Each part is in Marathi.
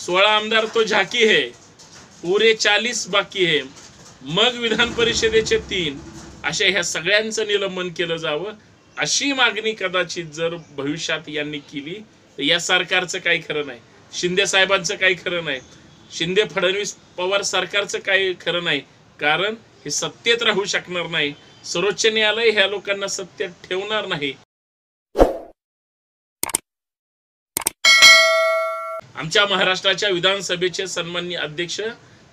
16 आमदार तो झाकी है, पुरे 40 बाकी है, मग विधान परिषदेचे 3, अशा ह्या सगळ्यांचं निलंबन केलं जावं अशी मागणी कदाचित जर भविष्यात यांनी केली तर या सरकारचं काही खरं नाही, शिंदे साहेबांचं काही खरं नाही, शिंदे फडणवीस पवार सरकारचं काही खरं नाही, कारण हे सत्तेत राहू शकणार नाही। सर्वोच्च न्यायालय ह्या लोकांना सत्तेत ठेवणार नाही। आमच्या महाराष्ट्राच्या विधानसभेचे सन्माननीय अध्यक्ष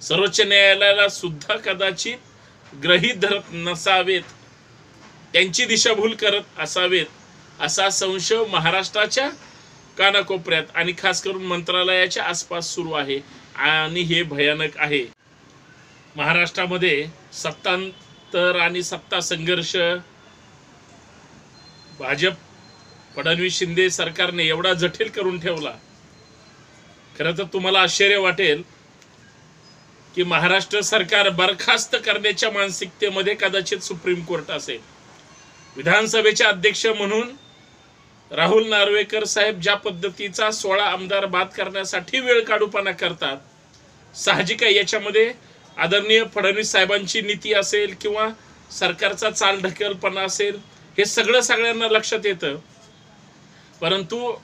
सर्वोच्च न्यायालयाला सुद्धा कदाचित गृहीत धरत नसावेत, त्यांची दिशाभूल करत असावेत असा संशय महाराष्ट्राच्या कानाकोपऱ्यात आणि खास करून मंत्रालयाच्या आसपास सुरू आहे आणि हे भयानक आहे। महाराष्ट्रामध्ये सत्तांतर आणि सत्ता संघर्ष भाजप फडणवीस शिंदे सरकारने एवढा जटिल करून ठेवला। खरं तर तुम्हाला आश्चर्य वाटेल की महाराष्ट्र सरकार बरखास्त करण्याच्या मानसिकतेमध्ये कदाचित सुप्रीम कोर्ट असेल। विधानसभेचे अध्यक्ष म्हणून राहुल नार्वेकर साहेब ज्या पद्धतीचा 16 आमदार बाद करण्यासाठी वेळ काढूपणा करतात, साहजिक आहे याच्यामध्ये आदरणीय फडणवीस साहेबांची नीती असेल किंवा सरकारचा चालढकलपणा असेल, हे सगळ्यांना लक्षात येतं। परंतु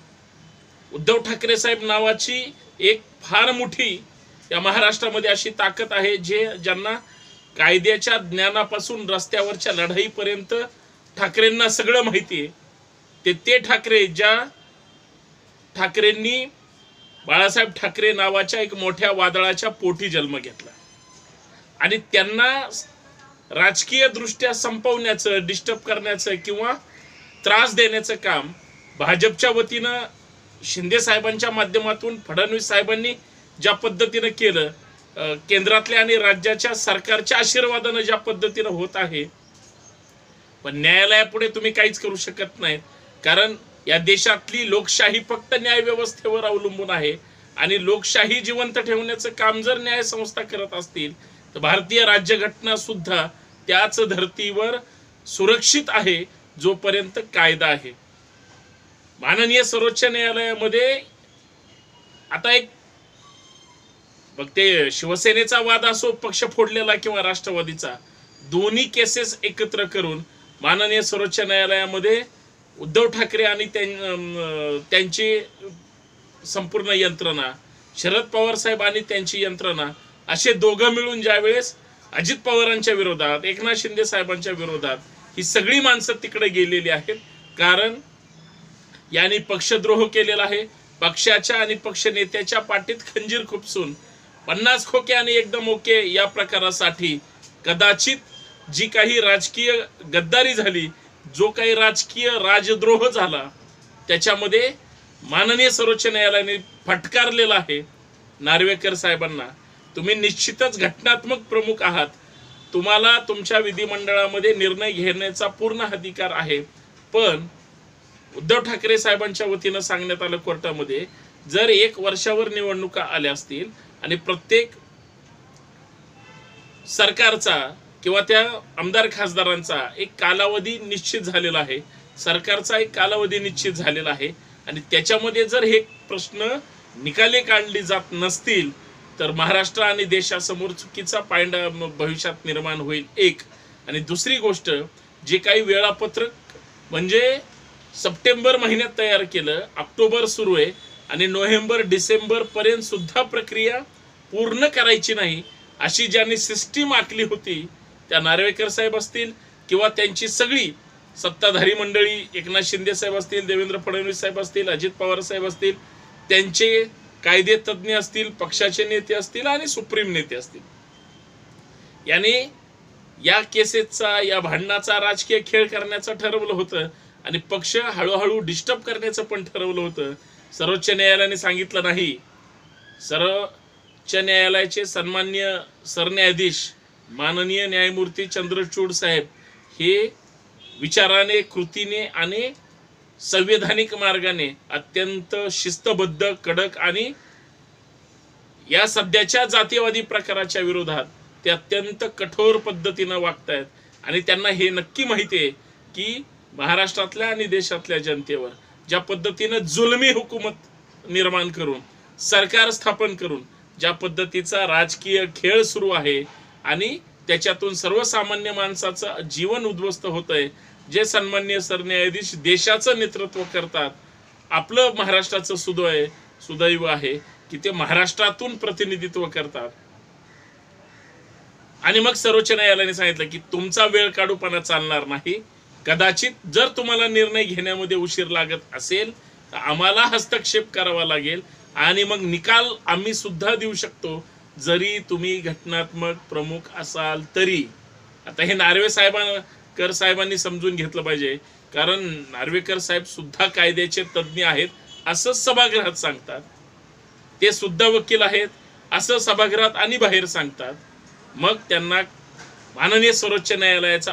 उद्धव ठाकरे साहेब नावाची एक फार मोठी या महाराष्ट्रामध्ये अशी ताकद आहे ज्यांना कायद्याच्या ज्ञानापासून रस्त्यावरच्या लढाईपर्यंत ठाकरेंना सगळं माहिती आहे। ते ठाकरे ज्या ठाकरेंनी बाळासाहेब ठाकरे नावाच्या एक मोठ्या वादळाच्या पोटी जन्म घेतला आणि त्यांना राजकीय दृष्ट्या संपवण्याचं, डिस्टर्ब करण्याचं किंवा त्रास देण्याचं काम भाजपच्या वतीनं शिंदे साहेबांच्या माध्यमातून फडणवीस साहेबांनी ज्या पद्धतीनं केलं, केंद्रातल्या आणि राज्याच्या सरकारच्या आशीर्वादाने ज्या पद्धतीनं होत आहे, पण न्यायालयापुढे तुम्ही काहीच करू शकत नाहीत, कारण या देशातली लोकशाही फक्त न्याय व्यवस्थेवर अवलंबून आहे आणि लोकशाही जिवंत ठेवण्याचं काम जर न्याय संस्था करत असतील तर भारतीय राज्यघटना सुद्धा त्याच धर्तीवर सुरक्षित आहे जोपर्यंत कायदा आहे। माननीय सर्वोच्च न्यायालयामध्ये आता एक मग ते शिवसेनेचा वाद असो, पक्ष फोडलेला किंवा राष्ट्रवादीचा, दोन्ही केसेस एकत्र करून माननीय सर्वोच्च न्यायालयामध्ये उद्धव ठाकरे आणि त्यांची संपूर्ण यंत्रणा, शरद पवार साहेब आणि त्यांची यंत्रणा, असे दोघं मिळून ज्यावेळेस अजित पवारांच्या विरोधात, एकनाथ शिंदे साहेबांच्या विरोधात ही सगळी माणसं तिकडे गेलेली आहेत, कारण यांनी पक्षद्रोह केलेला आहे। पक्षाच्या आणि पक्ष नेत्याच्या पाठीत खंजीर खुपसून 50 खोके आणि एकदम ओके या प्रकारासाठी कदाचित जी काही राजकीय गद्दारी झाली, जो काही राजकीय राजद्रोह झाला, त्याच्यामध्ये माननीय सर्वोच्च न्यायालयाने फटकारलेला आहे नार्वेकर साहेबांना। तुम्ही निश्चितच घटनात्मक प्रमुख आहात, तुम्हाला तुमच्या विधिमंडळामध्ये निर्णय घेण्याचा पूर्ण अधिकार आहे, पण उद्धव ठाकरे साहेबांच्या वतीनं सांगण्यात आलं कोर्टामध्ये, जर 1 वर्षावर निवडणुका आल्या असतील आणि प्रत्येक सरकारचा किंवा त्या आमदार खासदारांचा एक कालावधी निश्चित झालेला आहे, सरकारचा एक कालावधी निश्चित झालेला आहे आणि त्याच्यामध्ये जर हे प्रश्न निकाली काढली जात नसतील तर महाराष्ट्र आणि देशासमोर चुकीचा पायंडा भविष्यात निर्माण होईल। एक आणि दुसरी गोष्ट, जे काही वेळापत्रक म्हणजे सप्टेंबर महिन्यात तयार केलं, ऑक्टोबर सुरू आहे आणि नोव्हेंबर डिसेंबर पर्यंत सुद्धा प्रक्रिया पूर्ण करायची नाही अशी ज्यांनी सिस्टीम आखली होती, त्या नार्वेकर साहेब असतील किंवा त्यांची सगळी सत्ताधारी मंडळी, एकनाथ शिंदे साहेब असतील, देवेंद्र फडणवीस साहेब असतील, अजित पवार साहेब असतील, त्यांचे कायदे तज्ञ असतील, पक्षाचे नेते असतील आणि सुप्रीम नेते असतील, यांनी या केसेसचा, या भांडणाचा राजकीय खेळ करण्याचं ठरवलं होतं आणि पक्ष हळूहळू डिस्टर्ब करण्याचं पण ठरवलं होतं। सर्वोच्च न्यायालयाने सांगितलं नाही। सर्वोच्च न्यायालयाचे सन्माननीय सरन्यायाधीश माननीय न्यायमूर्ती चंद्रचूड साहेब हे विचाराने, कृतीने आणि संवैधानिक मार्गाने अत्यंत शिस्तबद्ध, कडक आणि या सध्याच्या जातीयवादी प्रकाराच्या विरोधात ते अत्यंत कठोर पद्धतीने वागतायत आणि त्यांना हे नक्की माहिती आहे की महाराष्ट्रातल्या आणि देशातल्या जनतेवर ज्या पद्धतीने जुलमी हुकूमत निर्माण करून सरकार स्थापन करून ज्या पद्धतीचा राजकीय खेळ सुरू आहे आणि त्याच्यातून सर्वसामान्य माणसाचं जीवन उद्ध्वस्त होत आहे, जे सन्माननीय सरन्यायाधीश देशाचं नेतृत्व करतात, आपलं महाराष्ट्राचं सुदैव आहे की ते महाराष्ट्रातून प्रतिनिधित्व करतात. आणि मग सर्वोच्च न्यायालयाने सांगितलं की तुमचा वेळ काढूपणा चालणार नाही. कदाचित जर तुम्हाला निर्णय घेण्यामध्ये उशीर लागत असेल तर आम्हाला हस्तक्षेप करावा लागेल आणि मग निकाल आम्ही सुद्धा देऊ शकतो, जरी तुम्ही घटनात्मक प्रमुख असाल तरी. आता हे नार्वेकर साहेबांनी समजून घेतलं पाहिजे, कारण नार्वेकर साहेब सुद्धा कायद्याचे तज्ज्ञ आहेत असं सभागृहात सांगतात. ते सुद्धा वकील आहेत असं सभागृहात आणि बाहेर सांगतात. मग त्यांना माननीय सर्वोच्च न्यायालयाचा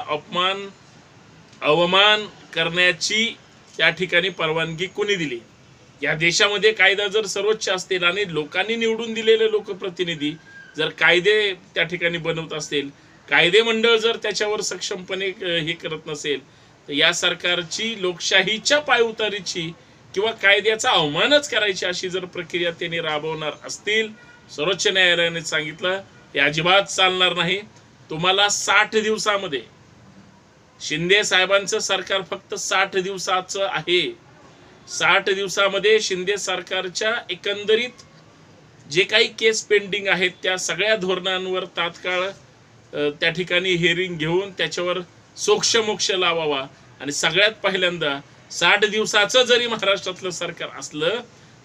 अवमान करण्याची त्या ठिकाणी परवानगी कोणी दिली? या देशामध्ये कायदा जर सर्वोच्च असतील आणि लोकांनी निवडून दिलेले लोकप्रतिनिधी जर कायदे त्या ठिकाणी बनवत असतील, कायदे मंडळ जर त्याच्यावर सक्षमपणे हे करत नसेल, तर या सरकारची लोकशाहीच्या पायउतारीची किंवा कायद्याचा अवमानच करायची अशी जर प्रक्रिया त्यांनी राबवणार असतील, सर्वोच्च न्यायालयाने सांगितलं हे अजिबात चालणार नाही. तुम्हाला 60 दिवसामध्ये, शिंदे साहेबांचं सरकार फक्त 60 दिवसाचं आहे. 60 दिवसामध्ये शिंदे सरकारच्या एकंदरीत जे काही केस पेंडिंग आहेत त्या सगळ्या धोरणांवर तात्काळ त्या ठिकाणी हिअरिंग घेऊन त्याच्यावर सोक्ष लावावा. आणि सगळ्यात पहिल्यांदा 60 दिवसाचं जरी महाराष्ट्रातलं सरकार असलं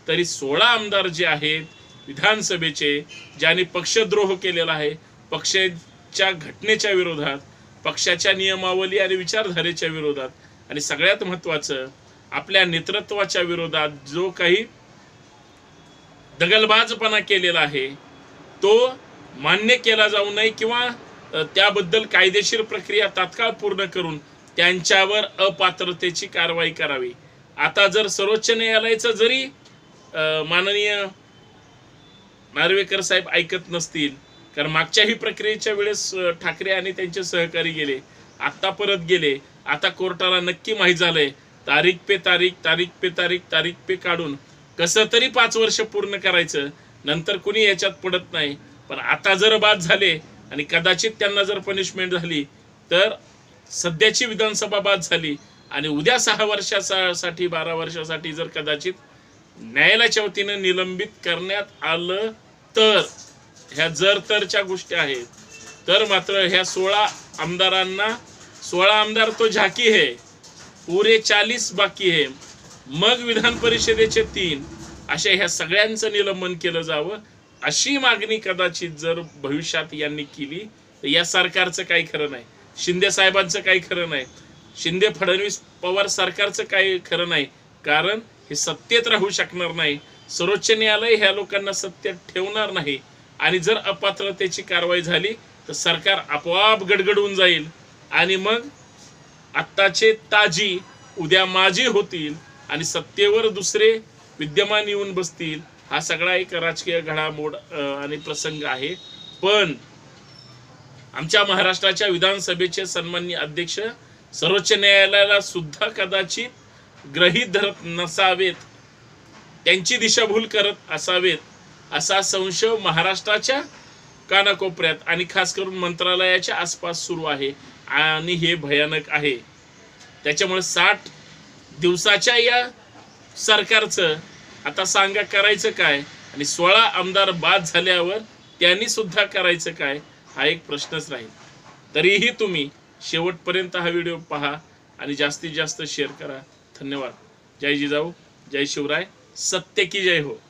तरी 16 आमदार जे आहेत विधानसभेचे, ज्यांनी पक्षद्रोह केलेला आहे, पक्षाच्या घटनेच्या विरोधात, पक्षाच्या नियमावली आणि विचारधारेच्या विरोधात, आणि सगळ्यात महत्त्वाचं आपल्या नेतृत्वाच्या विरोधात जो काही दगलबाजपणा केलेला आहे तो मान्य केला जाऊ नये किंवा त्याबद्दल कायदेशीर प्रक्रिया तात्काळ पूर्ण करून त्यांच्यावर अपात्रतेची कारवाई करावी. आता जर सर्वोच्च न्यायालयाचं जरी माननीय नार्वेकर साहेब ऐकत नसतील, कारण मागच्याही प्रक्रियेच्या वेळेस ठाकरे आणि त्यांचे सहकारी गेले, आता परत गेले, आता कोर्टाला नक्की माहीत झालंय तारीख पे काढून कसं तरी 5 वर्ष पूर्ण करायचं, नंतर कुणी याच्यात पडत नाही. पण आता जर बाद झाले आणि कदाचित त्यांना जर पनिशमेंट झाली तर सध्याची विधानसभा बाद झाली आणि उद्या 6 वर्षासाठी 12 वर्षासाठी जर कदाचित न्यायालयाच्या वतीने निलंबित करण्यात आलं तर, ह्या जर तरच्या गोष्टी आहेत, तर मात्र ह्या 16 आमदारांना, 16 आमदार तो झाकी है, पुरे 40 बाकी है, मग विधान परिषदेचे 3, अशा ह्या सगळ्यांचं निलंबन केलं जावं अशी मागणी कदाचित जर भविष्यात यांनी केली तर या सरकारचं काही खरं नाही, शिंदे साहेबांचं काही खरं नाही, शिंदे फडणवीस पवार सरकारचं काही खरं नाही. कारण हे सत्तेत राहू शकणार नाही. सर्वोच्च न्यायालय ह्या लोकांना सत्तेत ठेवणार नाही आणि जर अपात्रतेची कारवाई झाली तर सरकार आपोआप गडगडून जाईल आणि मग आत्ताचे ताजी उद्या माजी होतील आणि सत्तेवर दुसरे विद्यमान येऊन बसतील. हा सगळा एक राजकीय घडामोड आणि प्रसंग आहे. पण आमच्या महाराष्ट्राच्या विधानसभेचे सन्माननीय अध्यक्ष सर्वोच्च न्यायालयाला सुद्धा कदाचित गृहीत धरत नसावेत, त्यांची दिशाभूल करत असावेत असा संशय महाराष्ट्राच्या कानाकोपऱ्यात आणि खास करून मंत्रालयाच्या आसपास सुरू आहे आणि हे भयानक आहे. त्याच्यामुळे 60 दिवसाच्या या सरकारचं आता सांगा करायचं काय आणि 16 आमदार बाद झाल्यावर त्यांनी सुद्धा करायचं काय हा एक प्रश्नच राहील. तरीही तुम्ही शेवटपर्यंत हा व्हिडिओ पहा आणि जास्तीत जास्त शेअर करा. धन्यवाद. जय जिजाऊ, जय शिवराय, सत्य की जय हो.